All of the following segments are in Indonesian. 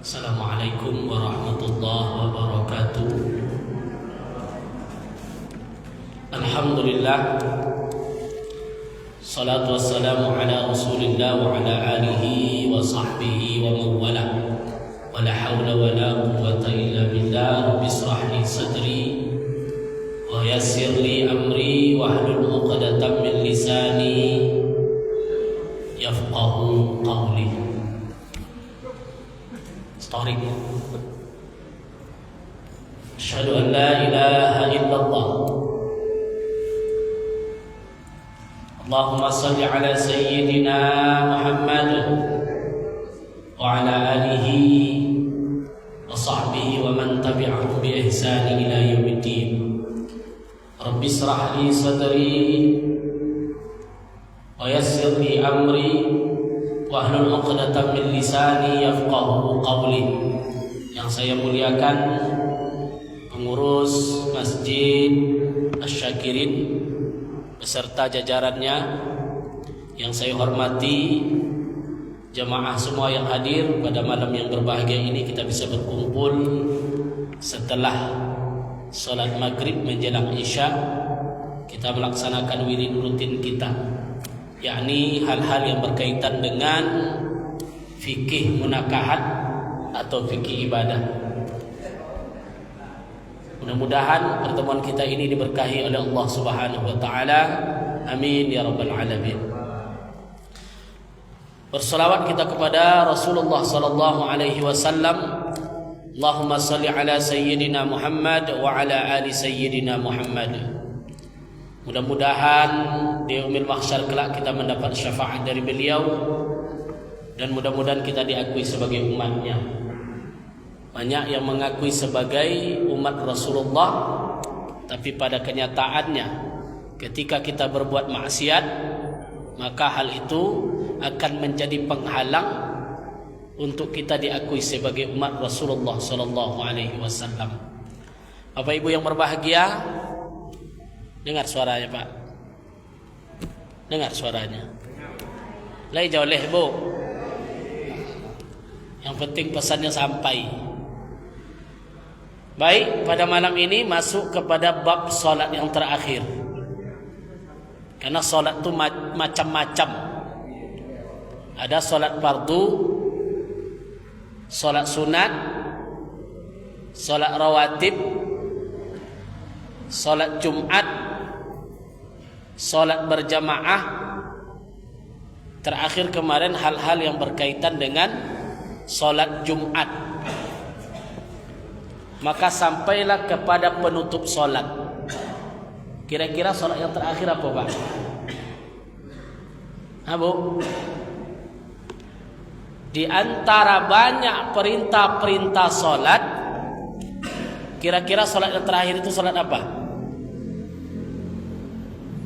Assalamualaikum warahmatullahi wabarakatuh. Alhamdulillah, salatu wassalamu ala rasulillah wa ala alihi wa sahbihi wa mawala. Wa la hawla wa la quwwata illa billah. Rabbi israh li sadri wa yassir li amri wa hlul 'uqdatam min lisani yafqahu qawli. Tarik. Asyhadu an la ilaha illallah. Allahumma salli ala sayyidina Muhammad wa ala alihi wa sahbihi wa man tabi'ahum bi ihsani ila yaumiddin. Rabbi israh li sadri wa yassir li amri wahlul 'uqdatam min lisani yafqahu qawli. Yang saya muliakan pengurus Masjid Asy-Syakirin beserta jajarannya, yang saya hormati jamaah semua yang hadir pada malam yang berbahagia ini. Kita bisa berkumpul setelah salat maghrib menjelang isya. Kita melaksanakan wirid rutin kita, yakni hal-hal yang berkaitan dengan fikih munakahat atau fikih ibadah. Mudah-mudahan pertemuan kita ini diberkahi oleh Allah Subhanahu wa taala. Amin ya rabbal alamin. Berselawat kita kepada Rasulullah sallallahu alaihi wasallam. Allahumma salli ala sayyidina Muhammad wa ala ali sayyidina Muhammad. Mudah-mudahan di yaumil mahsyar kelak kita mendapat syafaat dari beliau, dan mudah-mudahan kita diakui sebagai umatnya. Banyak yang mengakui sebagai umat Rasulullah, tapi pada kenyataannya ketika kita berbuat maksiat, maka hal itu akan menjadi penghalang untuk kita diakui sebagai umat Rasulullah sallallahu alaihi wasallam. Bapak Ibu yang berbahagia, dengar suaranya Pak. Dengar suaranya. Lai jauh leh Bu. Yang penting pesannya sampai. Baik, pada malam ini masuk kepada bab solat yang terakhir. Karena solat itu macam-macam. Ada solat fardu, solat sunat, solat rawatib, solat Jumat, solat berjamaah. Terakhir kemarin hal-hal yang berkaitan dengan solat Jumat. Maka sampailah kepada penutup solat. Kira-kira solat yang terakhir apa Pak? Bu? Di antara banyak perintah-perintah solat, kira-kira solat yang terakhir itu solat apa?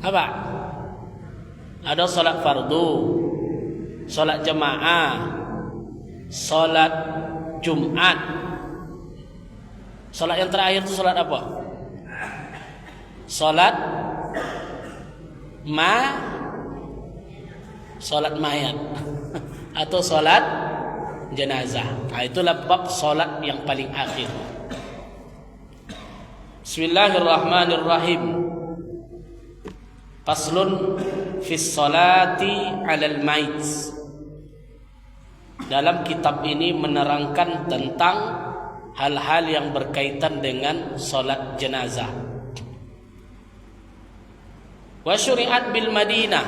Apa? Ada solat fardu, solat jamaah, solat Jumat. Solat yang terakhir itu solat apa? Solat mayat atau solat jenazah. Nah, itulah bab solat yang paling akhir. Bismillahirrahmanirrahim. Faslun fis salati 'alal mait. Dalam kitab ini menerangkan tentang hal-hal yang berkaitan dengan solat jenazah. Wa syuri'at bil Madinah.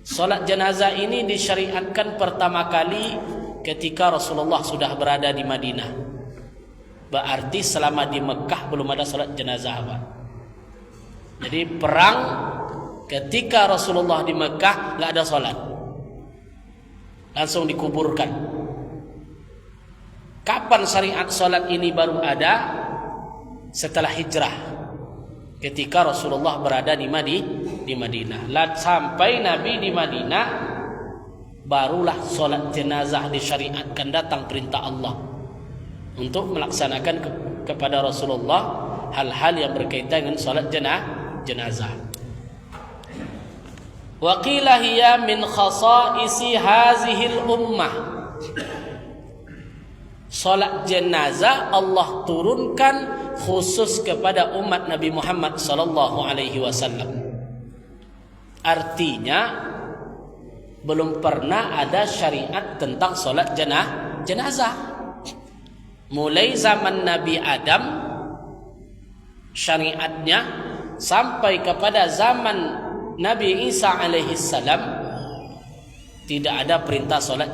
Solat jenazah ini disyariatkan pertama kali ketika Rasulullah sudah berada di Madinah. Berarti selama di Mekah belum ada solat jenazah Pak. Jadi perang ketika Rasulullah di Mekah enggak ada solat, langsung dikuburkan. Kapan syariat solat ini baru ada? Setelah hijrah, ketika Rasulullah berada di Madinah. Sampai Nabi di Madinah, barulah solat jenazah disyariatkan, datang perintah Allah untuk melaksanakan kepada Rasulullah hal-hal yang berkaitan dengan solat jenazah. Wa qila hiya min khasaisi hazihil ummah. Salat jenazah Allah turunkan khusus kepada umat Nabi Muhammad sallallahu alaihi wasallam. Artinya belum pernah ada syariat tentang salat jenazah. Mulai zaman Nabi Adam syariatnya sampai kepada zaman Nabi Isa alaihi salam tidak ada perintah salat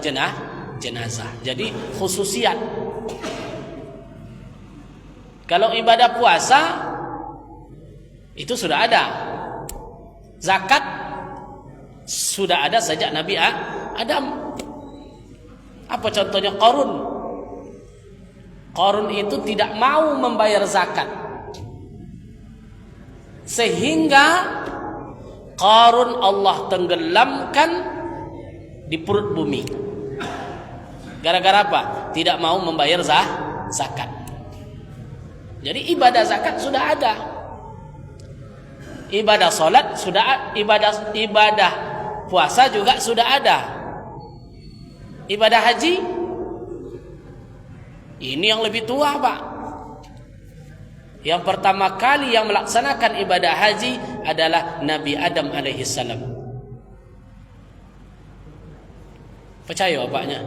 jenazah. Jadi khususiat. Kalau ibadah puasa itu sudah ada. Zakat sudah ada sejak Nabi Adam. Apa contohnya? Qarun. Qarun itu tidak mau membayar zakat. Sehingga Qarun Allah tenggelamkan di perut bumi. Gara-gara apa? Tidak mau membayar zakat. Jadi ibadah zakat sudah ada. Ibadah salat sudah, ibadah puasa juga sudah ada. Ibadah haji ini yang lebih tua, Pak. Yang pertama kali yang melaksanakan ibadah haji adalah Nabi Adam alaihissalam. Percaya bapaknya?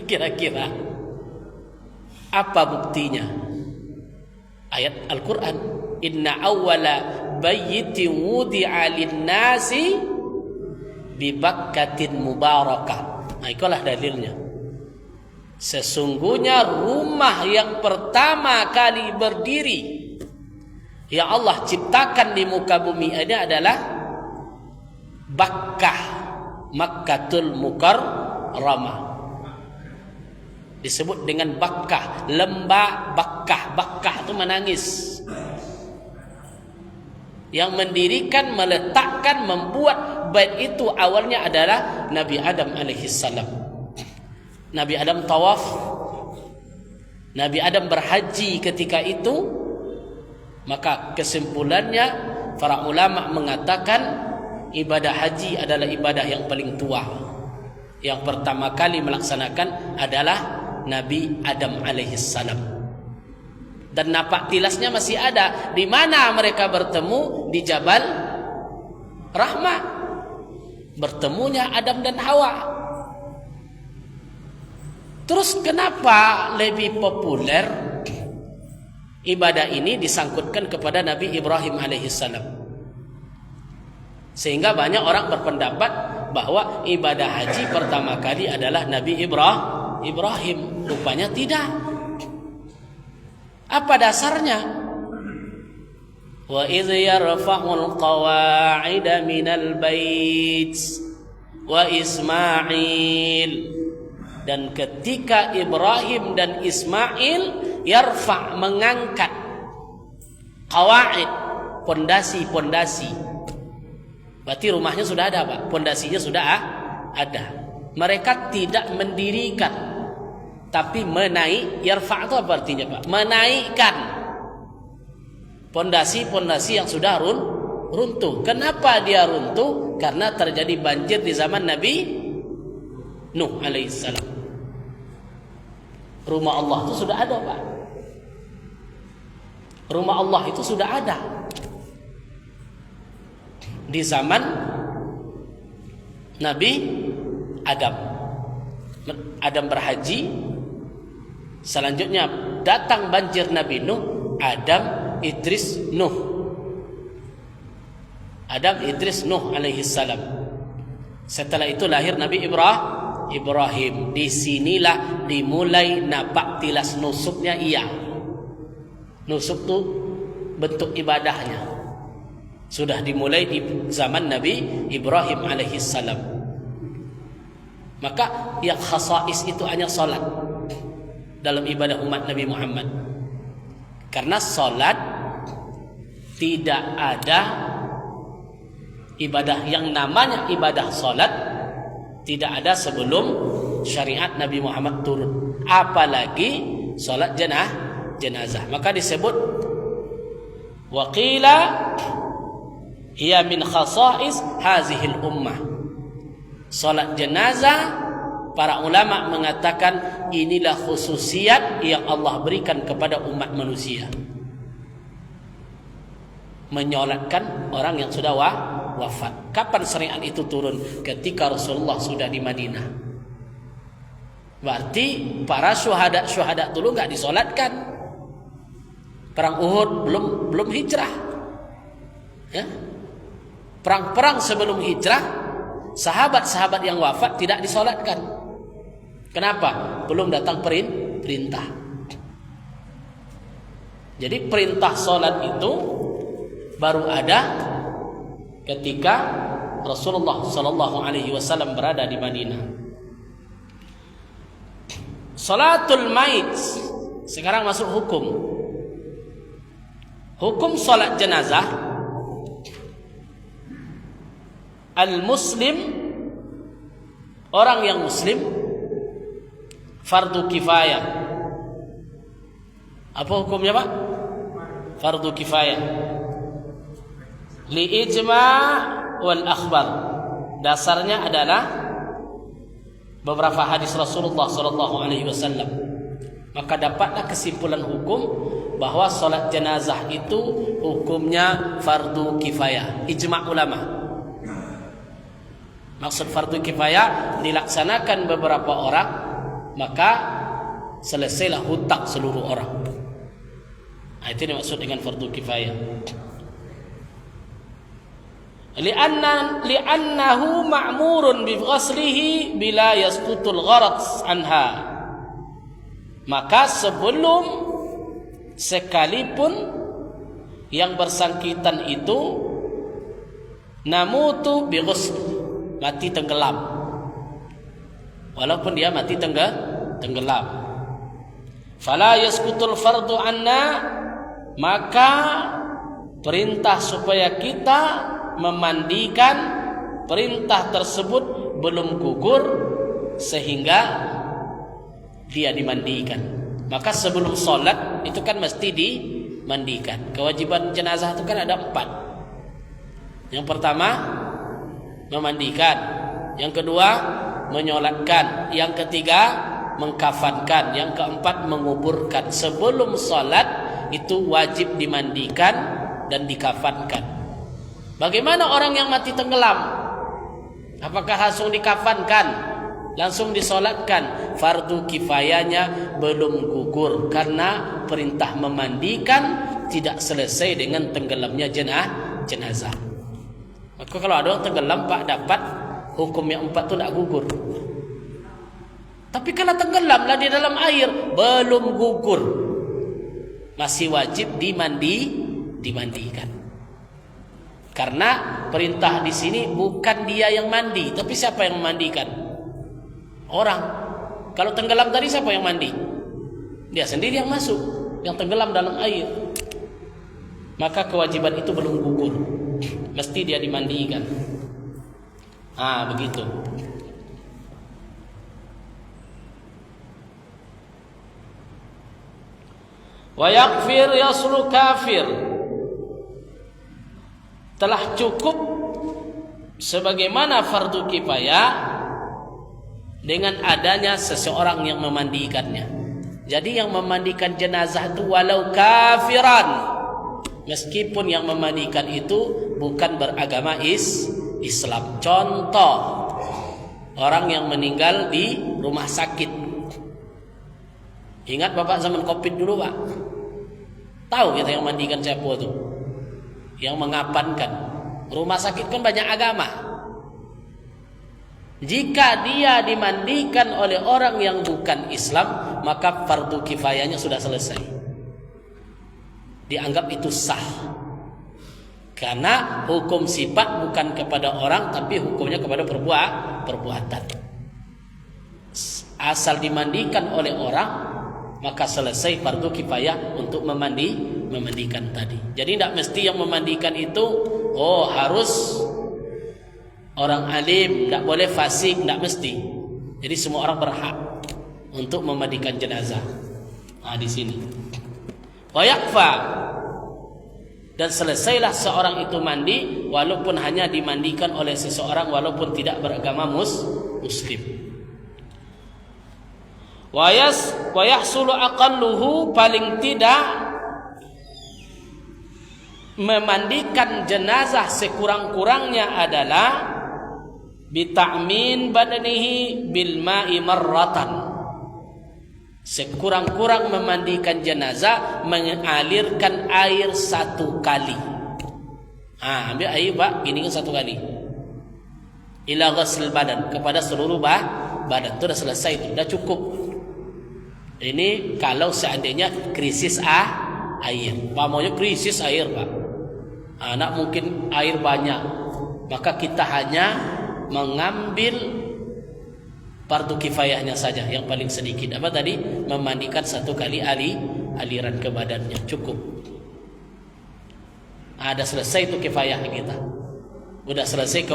Kira-kira apa buktinya? Ayat Al-Quran, inna awwala bayyitin wudi'a lin-nasi bi Bakkatin mubarakah. Nah, itulah dalilnya. Sesungguhnya rumah yang pertama kali berdiri yang Allah ciptakan di muka bumi ini adalah Bakkah, Makkatul Mukarramah. Disebut dengan Bakkah, lembah Bakkah. Bakkah itu menangis. Yang mendirikan, meletakkan, membuat bait itu awalnya adalah Nabi Adam alaihissalam. Nabi Adam tawaf, Nabi Adam berhaji ketika itu. Maka kesimpulannya para ulama mengatakan ibadah haji adalah ibadah yang paling tua. Yang pertama kali melaksanakan adalah Nabi Adam alaihissalam. Dan napak tilasnya masih ada. Di mana mereka bertemu? Di Jabal Rahmah. Bertemunya Adam dan Hawa. Terus kenapa lebih populer ibadah ini disangkutkan kepada Nabi Ibrahim alaihissalam? Sehingga banyak orang berpendapat bahwa ibadah haji pertama kali adalah Nabi Ibrahim. Rupanya tidak. Apa dasarnya? Wa idh yarfa'ul qawa'ida minal bait wa Ismail. Dan ketika Ibrahim dan Ismail yarfa' mengangkat qawa'id, pondasi-pondasi. Berarti rumahnya sudah ada, Pak. Pondasinya sudah ada. Mereka tidak mendirikan, tapi menaik. Yarfa' itu apa artinya, Pak? Menaikkan pondasi-pondasi yang sudah runtuh. Kenapa dia runtuh? Karena terjadi banjir di zaman Nabi Nuh alaihissalam. Rumah Allah itu sudah ada, Pak. Rumah Allah itu sudah ada di zaman Nabi Adam. Adam berhaji. Selanjutnya datang banjir Nabi Nuh. Adam, Idris, Nuh. Adam, Idris, Nuh alaihissalam. Setelah itu lahir Nabi Ibrahim. Disinilah dimulai napak tilas nusuknya. Iya, nusuk itu bentuk ibadahnya sudah dimulai di zaman Nabi Ibrahim alaihissalam. Maka yang khasais itu hanya salat dalam ibadah umat Nabi Muhammad. Karena salat tidak ada ibadah yang namanya ibadah salat, tidak ada sebelum syariat Nabi Muhammad turun. Apalagi salat jenazah. Maka disebut waqila hiya min khasais hazihil ummah. Salat jenazah para ulama mengatakan inilah khususiat yang Allah berikan kepada umat manusia. Menyolatkan orang yang sudah wafat. Kapan syariat itu turun? Ketika Rasulullah sudah di Madinah. Berarti para syuhada dulu enggak disolatkan. Perang Uhud belum hijrah. Ya. Perang-perang sebelum hijrah, sahabat-sahabat yang wafat tidak disolatkan. Kenapa? Belum datang perintah. Jadi perintah solat itu baru ada ketika Rasulullah sallallahu alaihi wasallam berada di Madinah. Salatul mait sekarang masuk hukum. Hukum salat jenazah. Al-muslim, orang yang muslim, fardu kifayah. Apa hukumnya, Pak? Fardu kifayah. Li ijma' wal akhbar. Dasarnya adalah beberapa hadis Rasulullah sallallahu alaihi wasallam. Maka dapatlah kesimpulan hukum bahwa salat jenazah itu hukumnya fardu kifayah. Ijma' ulama. Maksud fardu kifayah dilaksanakan beberapa orang, maka selesailah hutang seluruh orang. Itu dimaksud dengan fardu kifayah. Li'annahu ma'murun bi ghaslihi bila yasqutul gharat anha. Maka sebelum sekalipun yang bersangkutan itu namutu bi ghusl, mati tenggelam, walaupun dia mati tenggelam, fala yasqutul fardu anna, maka perintah supaya kita memandikan perintah tersebut belum gugur sehingga dia dimandikan. Maka sebelum solat itu kan mesti dimandikan. Kewajiban jenazah itu kan ada 4. Yang pertama memandikan, yang kedua menyolatkan, yang ketiga mengkafankan, yang keempat menguburkan. Sebelum salat itu wajib dimandikan dan dikafankan. Bagaimana orang yang mati tenggelam? Apakah langsung dikafankan, langsung disolatkan? Fardu kifayahnya belum gugur karena perintah memandikan tidak selesai dengan tenggelamnya jenazah. Maka kalau ada orang tenggelam, Pak, dapat hukum yang 4 itu tidak gugur. Tapi kalau tenggelamlah di dalam air, belum gugur, masih wajib dimandikan. Karena perintah di sini bukan dia yang mandi, tapi siapa yang memandikan? Orang. Kalau tenggelam tadi siapa yang mandi? Dia sendiri yang masuk, yang tenggelam dalam air. Maka kewajiban itu belum gugur, mesti dia dimandikan. Begitu. Wa yakfir yaslu kafir. Telah cukup sebagaimana fardu kifayah dengan adanya seseorang yang memandikannya. Jadi yang memandikan jenazah itu walau kafiran, meskipun yang memandikan itu bukan beragama Islam. Contoh, orang yang meninggal di rumah sakit. Ingat Bapak zaman Covid dulu, Pak? Tahu kita yang mandikan siapa tuh? Yang mengapankan. Rumah sakit kan banyak agama. Jika dia dimandikan oleh orang yang bukan Islam, maka fardu kifayahnya sudah selesai. Dianggap itu sah. Karena hukum sifat bukan kepada orang, tapi hukumnya kepada perbuatan. Asal dimandikan oleh orang, maka selesai fardu kifayah untuk memandikan tadi. Jadi tidak mesti yang memandikan itu harus orang alim, tidak boleh fasik, tidak mesti. Jadi semua orang berhak untuk memandikan jenazah. Di sini. Wa yakfa, dan selesailah seorang itu mandi walaupun hanya dimandikan oleh seseorang walaupun tidak beragama muslim. Wa yahsulu aqalluhu, paling tidak memandikan jenazah sekurang-kurangnya adalah bita'min badanihi bil ma'i marratan. Sekurang-kurang memandikan jenazah mengalirkan air 1 kali. Ambil air Pak, gini kan 1 kali. Ila ghusl badan, kepada seluruh badan. Itu dah selesai, itu dah cukup. Ini kalau seandainya krisis air. Pamonya krisis air Pak. Nak mungkin air banyak, maka kita hanya mengambil fardu kifayahnya saja, yang paling sedikit. Apa tadi? Memandikan 1 kali aliran ke badannya, cukup. Ada selesai itu kifayah kita. Udah selesai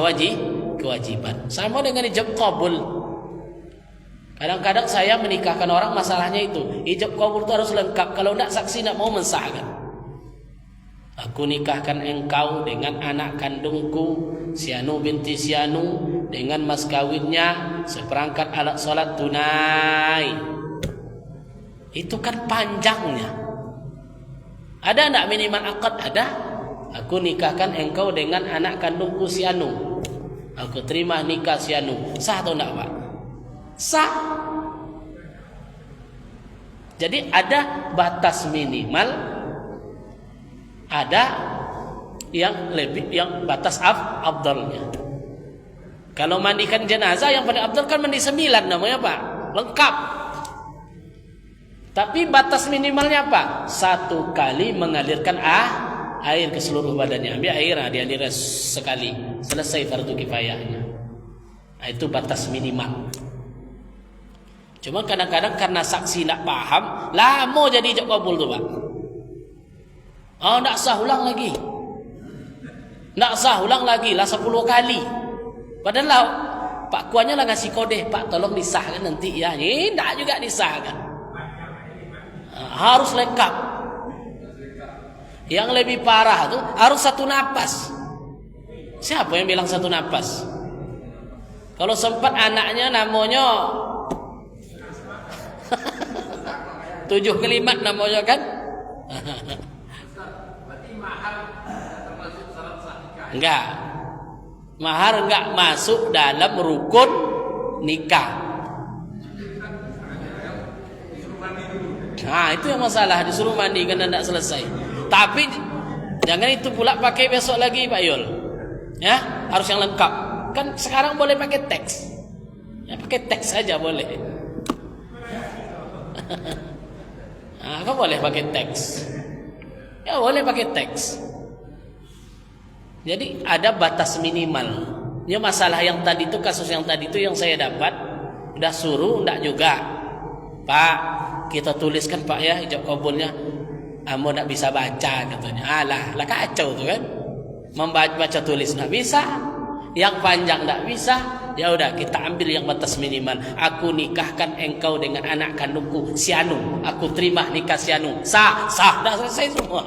kewajiban. Sama dengan ijab qabul. Kadang-kadang saya menikahkan orang, masalahnya itu ijab qabul itu harus lengkap. Kalau tidak, saksi tidak mau mensahkan. Aku nikahkan engkau dengan anak kandungku Sianu binti Sianu, dengan mas kawinnya seperangkat alat solat tunai. Itu kan panjangnya. Ada tidak minimal akad? Ada. Aku nikahkan engkau dengan anak kandungku Sianu, aku terima nikah Sianu. Sah atau tidak Pak? Sah. Jadi ada batas minimal, ada yang lebih, yang batas afdalnya. Kalau mandikan jenazah yang paling afdal kan mandi 9 namanya Pak, lengkap. Tapi batas minimalnya apa? 1 kali mengalirkan air ke seluruh badannya. Ambil air, dialirkan sekali, selesai fardu kifayahnya. Itu batas minimal. Cuma kadang-kadang karena saksi tidak paham, lama jadi ijab kabul tu Pak. Tak sah ulang lagi. Tak sah ulang lagi lah 10 kali. Padahal Pak Kuannya lah ngasih kode, Pak tolong disahkan nanti ya. Tak juga disahkan. Harus lengkap. Yang lebih parah tu harus 1 napas. Siapa yang bilang 1 napas? Kalau sempat anaknya namanya 7 kalimat namanya kan? Berarti mahar termasuk syarat sah nikah. Enggak. Mahar enggak masuk dalam rukun nikah. Nah, itu yang masalah, disuruh mandi kan tidak selesai. Tapi jangan itu pula pakai besok lagi Pak Yul. Ya, harus yang lengkap. Kan sekarang boleh pakai teks. Ya, pakai teks saja boleh. Kau boleh pakai teks. Ya boleh pakai teks. Jadi ada batas minimal. Ya, masalah yang tadi itu, kasus yang tadi itu yang saya dapat, udah suruh enggak juga. Pak, kita tuliskan Pak ya ijab kabulnya. Amo enggak bisa baca katanya. Alah kacau tu kan. Membaca tulis enggak bisa. Yang panjang enggak bisa. Ya udah, kita ambil yang batas minimal. Aku nikahkan engkau dengan anak kandungku Sianu. Aku terima nikah Sianu. Sah, dah selesai semua.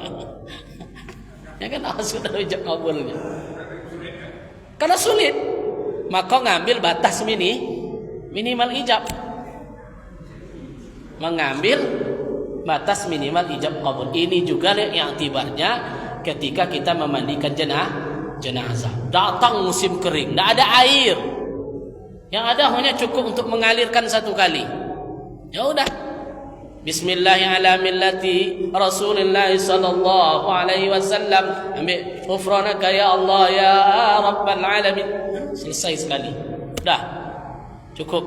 Ya kan, sudah ijab kabulnya. Kalau sulit, maka ngambil batas minimal ijab. Mengambil batas minimal ijab kabul. Ini juga yang tibarnya ketika kita memandikan jenazah. Datang musim kering, tidak ada air. Yang ada hanya cukup untuk mengalirkan 1 kali. Ya udah. Bismillahirrahmanirrahim. Rasulullah sallallahu alaihi wasallam. Ambil ghufranaka ya Allah ya Rabbal alamin. Selesai sekali. Dah. Cukup.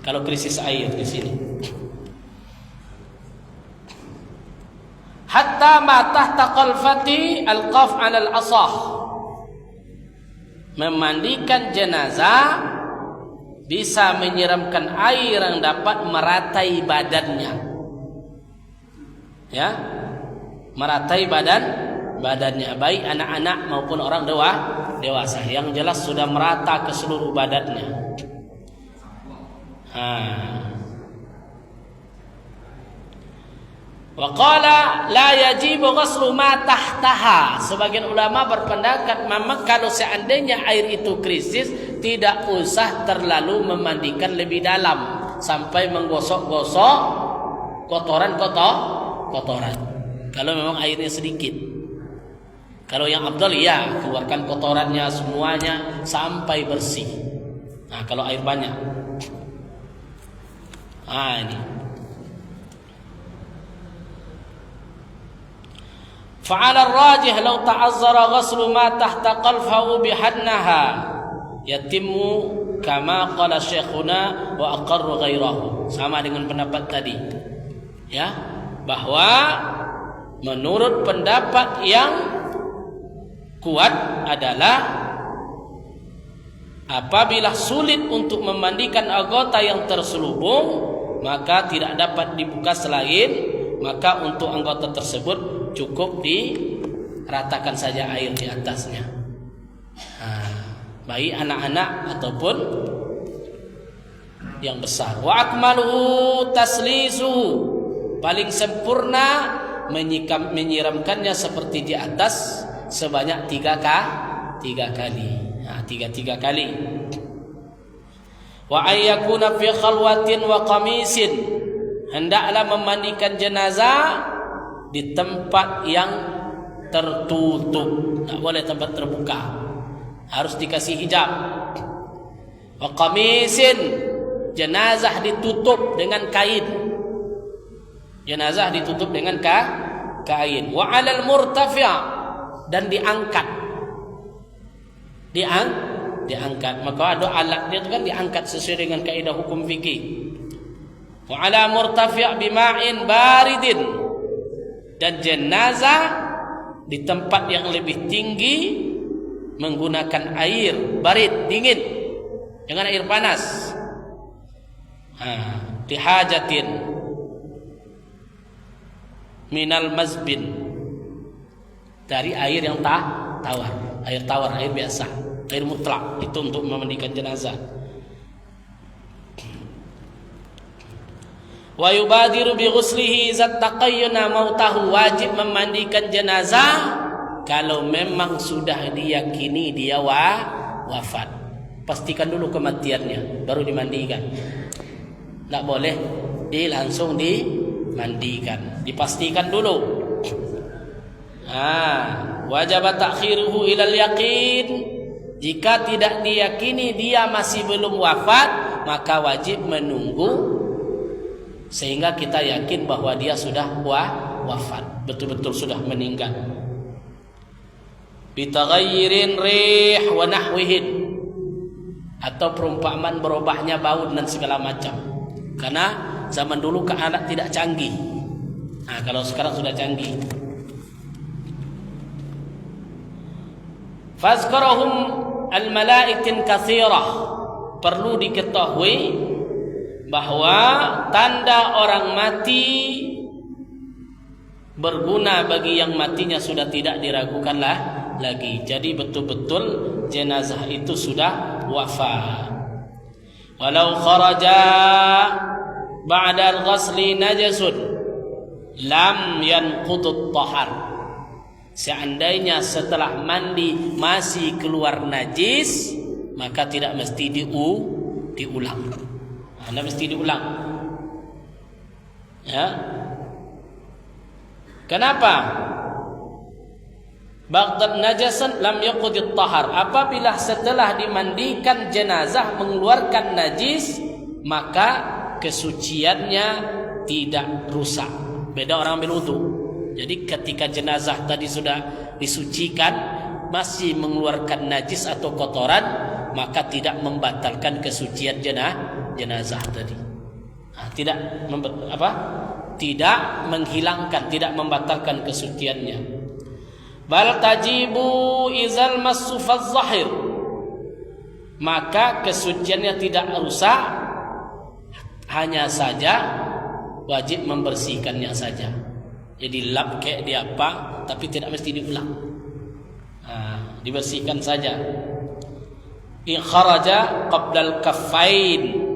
Kalau krisis air di sini. Hatta ma tahta qalfati alqaf 'ala al-asah. Memandikan jenazah bisa menyiramkan air yang dapat meratai badannya. Ya. Meratai badannya, baik anak-anak maupun orang dewasa. Yang jelas sudah merata ke seluruh badannya. Wa qala la yajibu ghuslu ma tahtaha. Sebagian ulama berpendapat memang kalau seandainya air itu krisis, tidak usah terlalu memandikan lebih dalam. sampai menggosok-gosok kotoran. Kalau memang airnya sedikit. Kalau yang afdal ya keluarkan kotorannya semuanya sampai bersih. Nah, kalau air banyak. Ini. Fa'ala ar-rajih law ta'azzara ghaslu ma tahta qalfahu bihannaha yatimmu kama qala syekhuna wa aqarru ghairahu. Sama dengan pendapat tadi. Ya, bahwa menurut pendapat yang kuat adalah apabila sulit untuk memandikan anggota yang terselubung, maka tidak dapat dibuka selain, maka untuk anggota tersebut cukup diratakan saja air di atasnya. Baik anak-anak ataupun yang besar. Wa akmaluhu taslisuhu, paling sempurna menyiramkannya seperti di atas sebanyak 3 kali. Tiga kali. Wa ayyakuna fi khalwatin wa qamisin, hendaklah memandikan jenazah di tempat yang tertutup, tak boleh tempat terbuka, harus dikasih hijab. Wa qamisin, jenazah ditutup dengan kain. Jenazah ditutup dengan kain. Wa 'alal murtafi', dan diangkat. Diangkat. Maka ada alatnya itu kan diangkat sesuai dengan kaidah hukum fikih. Wa 'ala murtafi' bima'in baridin, dan jenazah di tempat yang lebih tinggi menggunakan air barid, dingin, jangan air panas. Dihajatin minal mazbin, dari air yang tawar, air biasa, air mutlak, itu untuk memandikan jenazah. Wa yubadiru bi ghuslihi zat taqayyuna mautahu, wajib memandikan jenazah kalau memang sudah diyakini dia wafat. Pastikan dulu kematiannya baru dimandikan. Tak boleh langsung dimandikan, dipastikan dulu. Wajib ta'khiruhu ilal yaqin, jika tidak diyakini dia masih belum wafat, maka wajib menunggu sehingga kita yakin bahwa dia sudah wafat, betul-betul sudah meninggal. Bitaghayyirin rih wa nahwihin, atau perumpamaan berubahnya bau dan segala macam. Karena zaman dulu alat tidak canggih. Kalau sekarang sudah canggih. Fazkarahum al-malaikin katsirah, perlu diketahui bahwa tanda orang mati berguna bagi yang matinya sudah tidak diragukanlah lagi. Jadi betul-betul jenazah itu sudah wafat. Walau kharaja ba'da al-ghasli najasun lam yanqudut tahar, seandainya setelah mandi masih keluar najis, maka tidak mesti diulang. Anda mesti diulang. Ya. Kenapa? Baghdad najasan lam yaqudit tahar. Apabila setelah dimandikan jenazah mengeluarkan najis, maka kesuciannya tidak rusak. Beda orang ambil wudu. Jadi ketika jenazah tadi sudah disucikan masih mengeluarkan najis atau kotoran, maka tidak membatalkan kesucian jenazah tadi. Tidak menghilangkan, tidak membatalkan kesuciannya. Bal tajibu izal masufaz zahir, maka kesuciannya tidak rusak, hanya saja wajib membersihkannya saja. Jadi lap kayak dia apa, tapi tidak mesti diulang. Dibersihkan saja. In kharaja qabdal kaffain,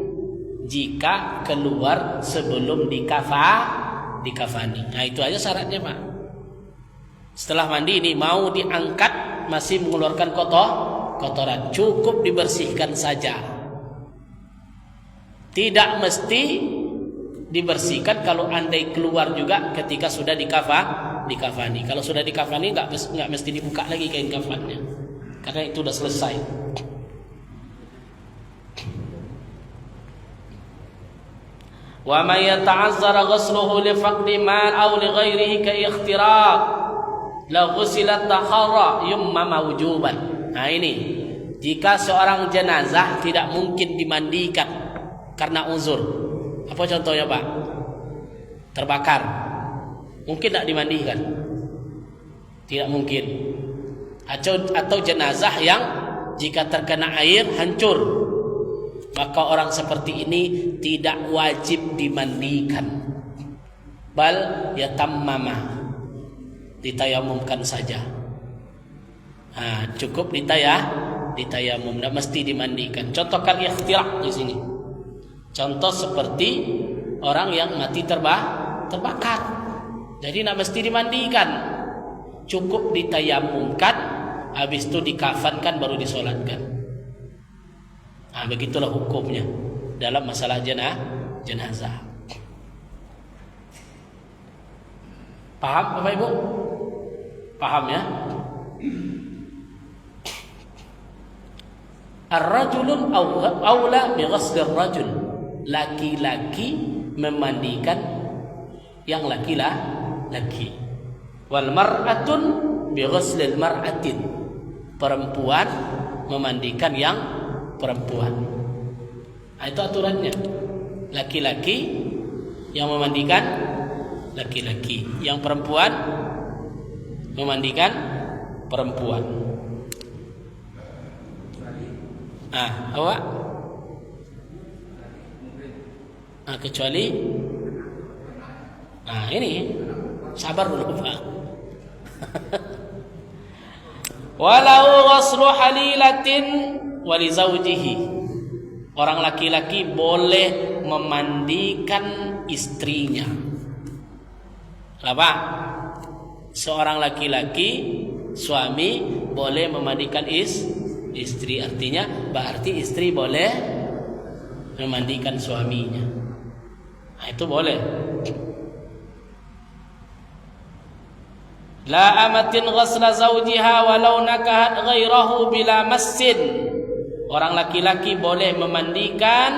jika keluar sebelum dikafani. Itu aja syaratnya, Pak. Setelah mandi ini mau diangkat masih mengeluarkan kotoran, cukup dibersihkan saja. Tidak mesti dibersihkan kalau andai keluar juga ketika sudah dikafani. Kalau sudah dikafani nggak mesti dibuka lagi kain kafannya, karena itu sudah selesai. Wa may yata'azzara ghusluhu li faqdi mal aw li ghairihi ka ikhtiraq la ghusilat tahara yumma wujuban. Nah ini, jika seorang jenazah tidak mungkin dimandikan karena uzur. Apa contohnya, Pak? Terbakar. Mungkin tidak dimandikan? Tidak mungkin. Atau jenazah yang jika terkena air hancur. Maka orang seperti ini tidak wajib dimandikan. Bal yatammama, ditayamumkan saja. Cukup ditayamum, tidak mesti dimandikan. Contohkan ikhtiraq di sini. Contoh seperti orang yang mati terbakar. Jadi tidak mesti dimandikan. Cukup ditayamumkan, habis itu dikafankan baru disolatkan. Begitulah hukumnya dalam masalah jenazah. Paham Bapak Ibu? Paham ya? Ar-rajulun aula bi ghusli ar-rajul. Laki-laki memandikan yang laki-laki. Wal mar'atun bi ghusli al-mar'atin. Perempuan memandikan yang perempuan. Itu aturannya. Laki-laki yang memandikan laki-laki, yang perempuan memandikan perempuan. Awak? Kecuali ini sabar dulu, Pak. Walau ghuslu halilatin wali zawjihi. Orang laki-laki boleh memandikan istrinya. Apa? Seorang laki-laki, suami boleh memandikan istri. Artinya berarti istri boleh memandikan suaminya. Itu boleh. La amatin ghasla zawjiha walau nakahat ghairahu bila massin. Orang laki-laki boleh memandikan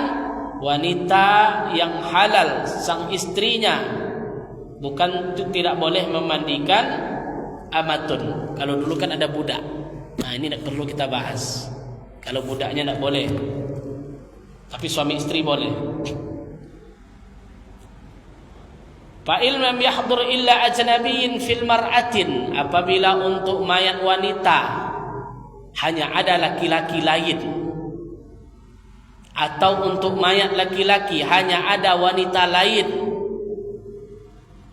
wanita yang halal, sang istrinya. Bukan tidak boleh memandikan amatun. Kalau dulu kan ada budak. Ini tidak perlu kita bahas. Kalau budaknya tidak boleh, tapi suami istri boleh. Fa'il lam yahdur illa ajnabiyyin fil mar'atin. Apabila untuk mayat wanita hanya ada laki-laki lain, atau untuk mayat laki-laki hanya ada wanita lain,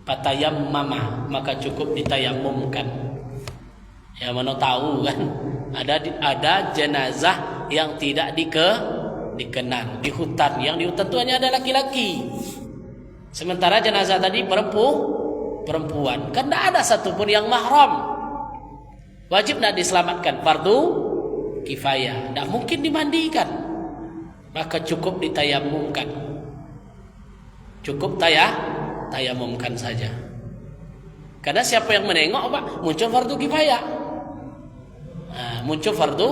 fatayammama, maka cukup ditayamumkan. Ya, mana tahu kan ada jenazah yang tidak dikenal di hutan. Yang di hutan itu hanya ada laki-laki, sementara jenazah tadi perempuan. Kan tidak ada satupun yang mahram. Wajib tidak diselamatkan, fardu kifayah, tidak mungkin dimandikan, maka cukup ditayamumkan. Cukup tayamumkan saja. Karena siapa yang menengok, Pak, muncul fardu kifayah. Muncul fardu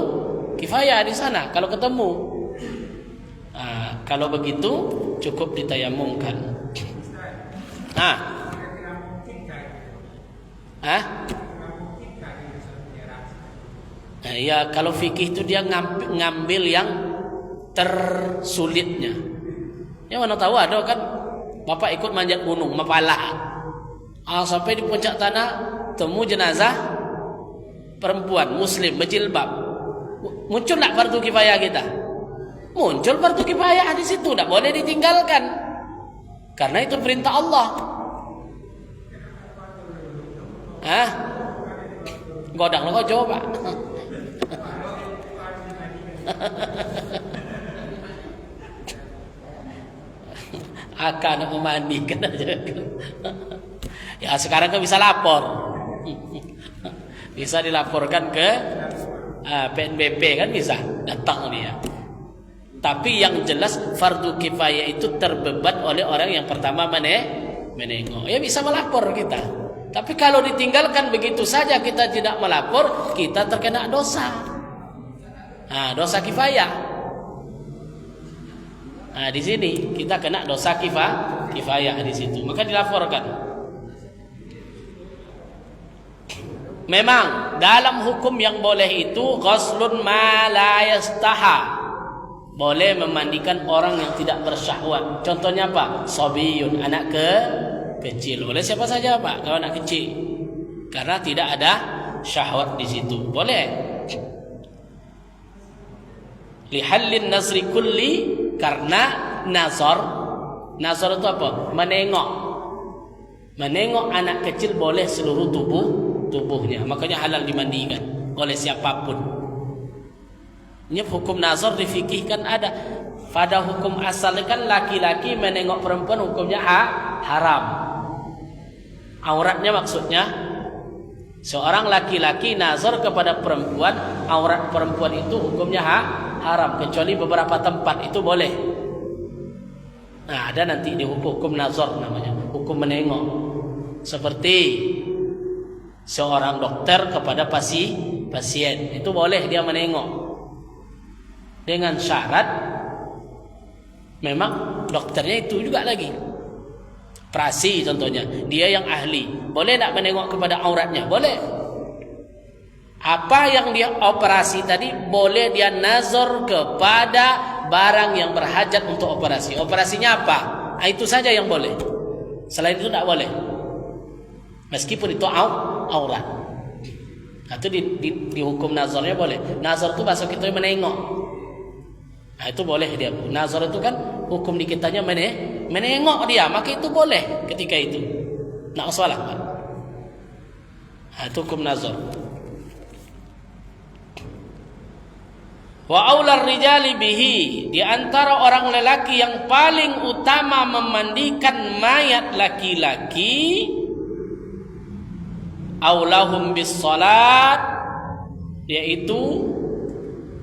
kifayah di sana kalau ketemu. Kalau begitu cukup ditayamumkan. Ya, kalau fikih itu dia ngambil yang tersulitnya. Ya, mana tahu ada kan bapak ikut manjat gunung Mapala. Sampai di puncak tanah temu jenazah perempuan muslim berjilbab. Muncul tak fardu kifayah kita? Muncul fardu kifayah di situ, tidak boleh ditinggalkan. Karena itu perintah Allah. Godang lo kok coba. Akan memandikan aja. Ya, sekarang kan bisa lapor. Bisa dilaporkan ke PNBP kan, bisa datang dia. Tapi yang jelas fardu kifayah itu terbeban oleh orang yang pertama menengok. Ya bisa melapor kita. Tapi kalau ditinggalkan begitu saja kita tidak melapor, kita terkena dosa. Dosa kifayah. Di sini kita kena dosa kifayah di situ. Maka dilaporkan. Memang dalam hukum yang boleh itu ghuslun ma la yastaha. Boleh memandikan orang yang tidak bersyahwat. Contohnya apa? Sobiyun, anak kecil. Boleh siapa saja Pak, kalau anak kecil. Karena tidak ada syahwat di situ. Boleh. Lihallin nazri kulli, karena nazar itu apa? Menengok anak kecil boleh seluruh tubuhnya. Makanya halal dimandikan oleh siapapun. Ini hukum nazar di fikih kan ada. Pada hukum asal kan laki-laki menengok perempuan hukumnya haram. Auratnya maksudnya seorang laki-laki nazar kepada perempuan, aurat perempuan itu hukumnya haram, kecuali beberapa tempat itu boleh. Ada nanti di hukum nazar namanya, hukum menengok. Seperti seorang dokter kepada pasien, itu boleh dia menengok. Dengan syarat memang dokternya itu juga lagi prasi, contohnya dia yang ahli. Boleh tak menengok kepada auratnya? Boleh. Apa yang dia operasi tadi boleh dia nazar kepada barang yang berhajat untuk operasi. Operasinya apa? Itu saja yang boleh. Selain itu tak boleh. Meskipun itu aurat. Itu di hukum nazarnya boleh. Nazar itu bahasa kita menengok. Itu boleh dia. Nazar itu kan hukum di kitanya menengok dia, maka itu boleh ketika itu. Nak salah kan? Itu hukum nazar. Wa aular rijali bihi, di antara orang lelaki yang paling utama memandikan mayat laki-laki, aulahum bis salat, yaitu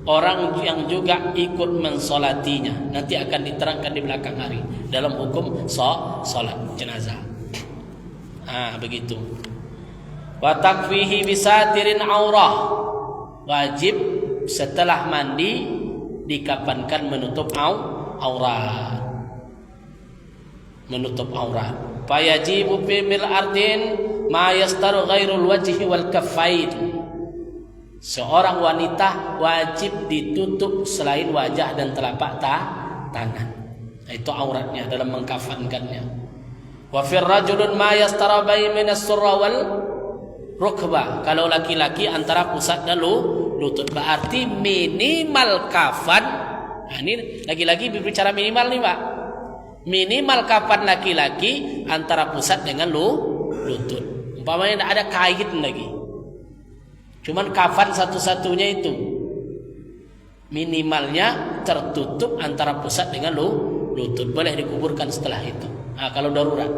orang yang juga ikut mensolatinya. Nanti akan diterangkan di belakang hari dalam hukum salat jenazah. Begitu. Wa takfihi bisatirin aurah, wajib setelah mandi dikafankan menutup aurat. Fayajibu fi mil'ardin ma yastaru ghairul wajhi wal kaffain. Seorang wanita wajib ditutup selain wajah dan telapak tangan. Itu auratnya dalam mengkafankannya. Wa fir rajulun ma yastara baina as-surra wal rukbah. Kalau laki-laki antara pusat dan lutut, berarti minimal kafan. Ini lagi-lagi berbicara minimal nih Pak. Minimal kafan laki-laki antara pusat dengan lutut. Umpamanya tidak ada kain lagi. Cuman kafan satu-satunya itu minimalnya tertutup antara pusat dengan lutut. Boleh dikuburkan setelah itu. Kalau darurat.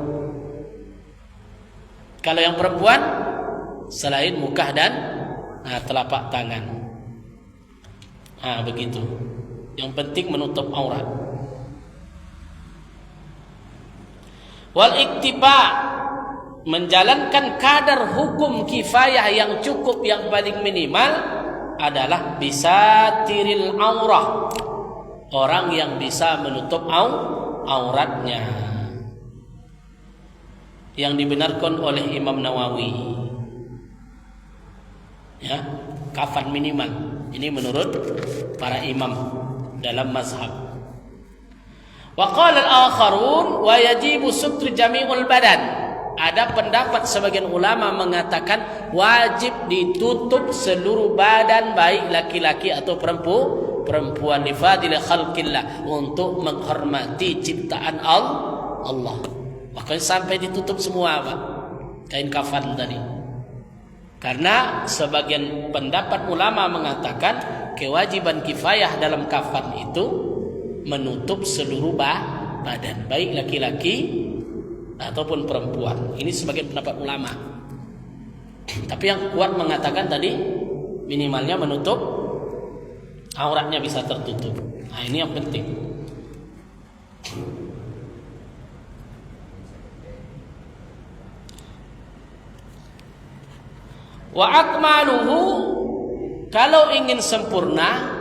Kalau yang perempuan selain muka dan telapak tangan. Begitu. Yang penting menutup aurat. Wal iktiba, menjalankan kadar hukum kifayah yang cukup, yang paling minimal adalah bisatiril aurah, orang yang bisa menutup auratnya, yang dibenarkan oleh Imam Nawawi. Ya, kafan minimal. Ini menurut para imam dalam mazhab. Wa qala al-akharun wa yajibu sutru jami'ul badan. Ada pendapat sebagian ulama mengatakan wajib ditutup seluruh badan, baik laki-laki atau perempuan, li fadil khalqillah, untuk menghormati ciptaan Allah. Makanya sampai ditutup semua Pak, kain kafan tadi. Karena sebagian pendapat ulama mengatakan kewajiban kifayah dalam kafan itu menutup seluruh badan, baik laki-laki ataupun perempuan. Ini sebagian pendapat ulama. Tapi yang kuat mengatakan tadi minimalnya menutup auratnya bisa tertutup. Nah, ini yang penting. Wa akmaluhu, kalau ingin sempurna,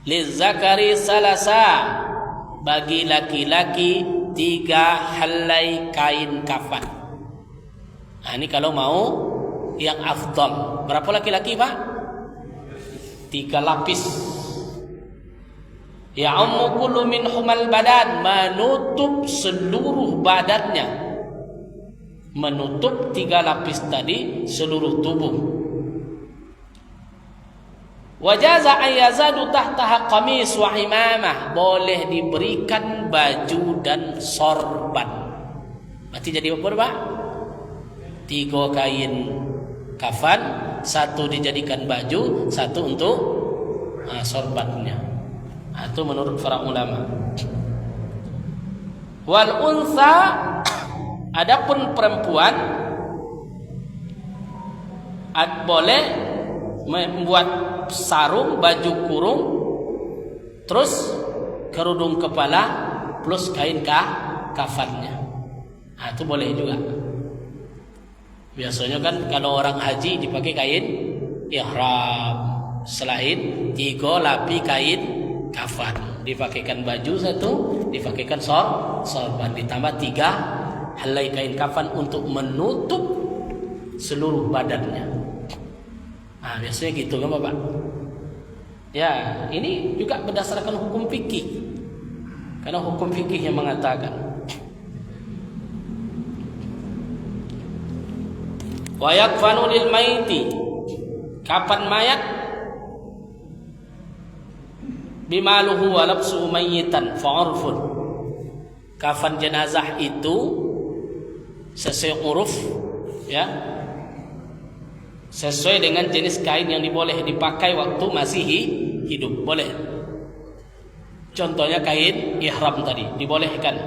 lizzakari salasa, bagi laki-laki 3 helai kain kafan. Nah, ini kalau mau yang afdal. Berapa laki-laki, Pak? 3 lapis. Ya ummu kullu minhumal badan, menutup seluruh badannya. Menutup 3 lapis tadi seluruh tubuh. Wajaza ayazadu tahtaha qamis wa imamah, boleh diberikan baju dan sorban. Berarti jadi apa, Pak? 3 kain kafan, 1 dijadikan baju, 1 untuk sorbannya. Itu menurut para ulama. Wal unsa, adapun perempuan boleh membuat sarung, baju kurung, terus kerudung kepala plus kain kafannya. Nah, itu boleh juga. Biasanya kan kalau orang haji dipakai kain ihram, selain 3 lapis kain kafan, dipakaikan baju 1, dipakaikan sorban, ditambah 3 helai kain kafan untuk menutup seluruh badannya. Nah, biasanya gitu kan, Bapak? Ya, ini juga berdasarkan hukum fikih. Karena hukum fikih yang mengatakan wa yakfanu lil maiti, kapan mayat, bimaluhu wa labsu mayyitan fa'urfun, kafan jenazah itu sesuai uruf, ya, sesuai dengan jenis kain yang diboleh dipakai waktu masih hidup, boleh. Contohnya kain ihram tadi dibolehkan.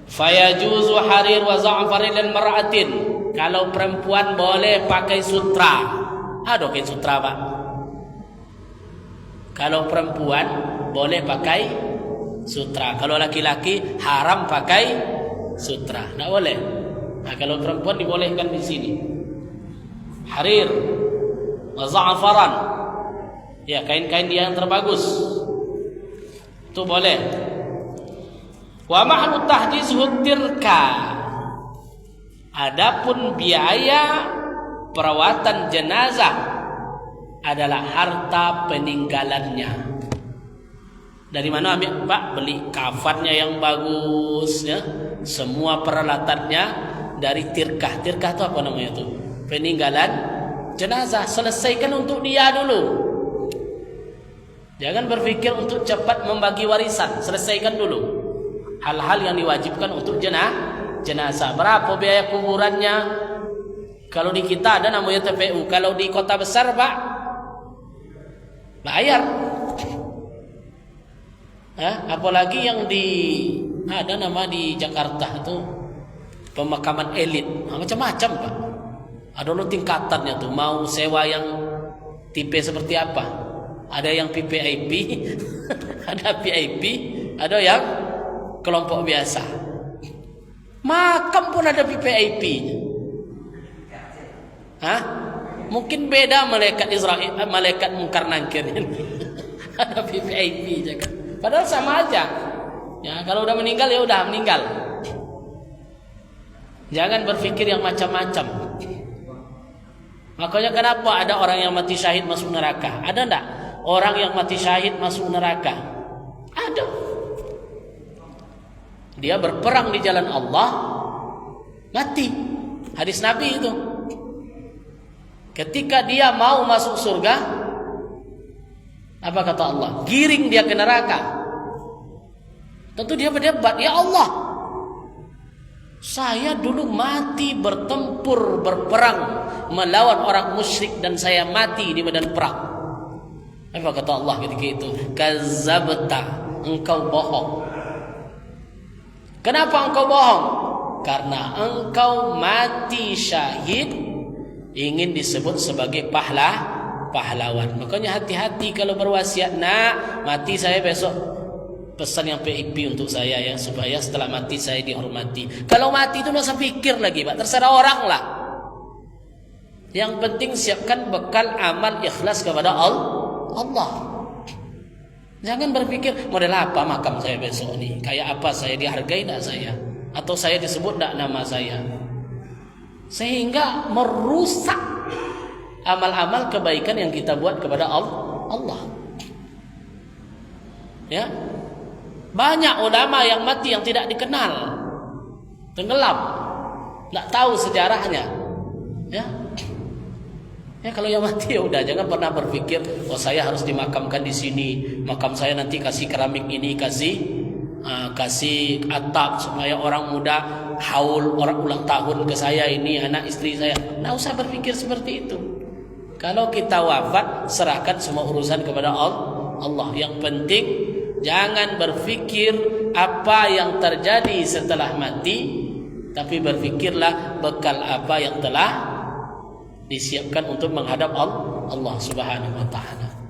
Fayajuzu harir wa za'farin lil mar'atin, kalau perempuan boleh pakai sutra. Ada kain sutra, Pak. Kalau perempuan boleh pakai sutra. Kalau laki-laki haram pakai sutra, tidak boleh. Nah, kalau perempuan dibolehkan di sini. Harir, wa za'faran, ya, kain-kain dia yang terbagus, itu boleh. Wa mahlu tahdizhu tirka, adapun biaya perawatan jenazah adalah harta peninggalannya. Dari mana ambil, Pak? Beli kafannya yang bagus, ya, semua peralatannya dari tirkah. Tirkah itu apa namanya itu? Peninggalan jenazah. Selesaikan untuk dia dulu. Jangan berpikir untuk cepat membagi warisan. Selesaikan dulu hal-hal yang diwajibkan untuk jenazah. Berapa biaya kuburannya? Kalau di kita ada namanya TPU. Kalau di kota besar, Pak, bayar. Apalagi yang ada nama di Jakarta itu pemakaman elit, macam-macam, Pak. Ada lo tingkatannya tuh, mau sewa yang tipe seperti apa? Ada yang VVIP, ada VIP, ada yang kelompok biasa. Makam pun ada VVIP. Mungkin beda malaikat Israel, malaikat Munkar Nakir. Ada VVIP juga. Padahal sama aja. Ya, kalau udah meninggal ya udah meninggal. Jangan berpikir yang macam-macam. Makanya kenapa ada orang yang mati syahid masuk neraka? Ada enggak orang yang mati syahid masuk neraka? Ada. Dia berperang di jalan Allah, mati. Hadis Nabi itu. Ketika dia mau masuk surga, apa kata Allah? Giring dia ke neraka. Tentu dia berdebat, ya Allah, saya dulu mati bertempur, berperang melawan orang musyrik dan saya mati di medan perang. Apa kata Allah ketika itu? Kadzabta, engkau bohong. Kenapa engkau bohong? Karena engkau mati syahid ingin disebut sebagai pahlawan. Makanya hati-hati kalau berwasiat, nak, mati saya besok pesan yang PIP untuk saya ya, supaya setelah mati saya dihormati. Kalau mati itu nggak usah pikir lagi, Pak, terserah orang lah. Yang penting siapkan bekal amal ikhlas kepada Allah. Jangan berpikir model apa makam saya besok ini, kayak apa saya, dihargai tak saya, atau saya disebut tak nama saya, sehingga merusak amal-amal kebaikan yang kita buat kepada Allah. Ya, banyak ulama yang mati yang tidak dikenal, tenggelam, nggak tahu sejarahnya. Ya kalau yang mati ya udah, jangan pernah berpikir oh saya harus dimakamkan di sini, makam saya nanti kasih keramik ini, kasih atap supaya orang muda haul, orang ulang tahun ke saya ini, anak istri saya. Nggak usah berpikir seperti itu. Kalau kita wafat, serahkan semua urusan kepada Allah. Yang penting jangan berpikir apa yang terjadi setelah mati, tapi berpikirlah bekal apa yang telah disiapkan untuk menghadap Allah Subhanahu wa taala.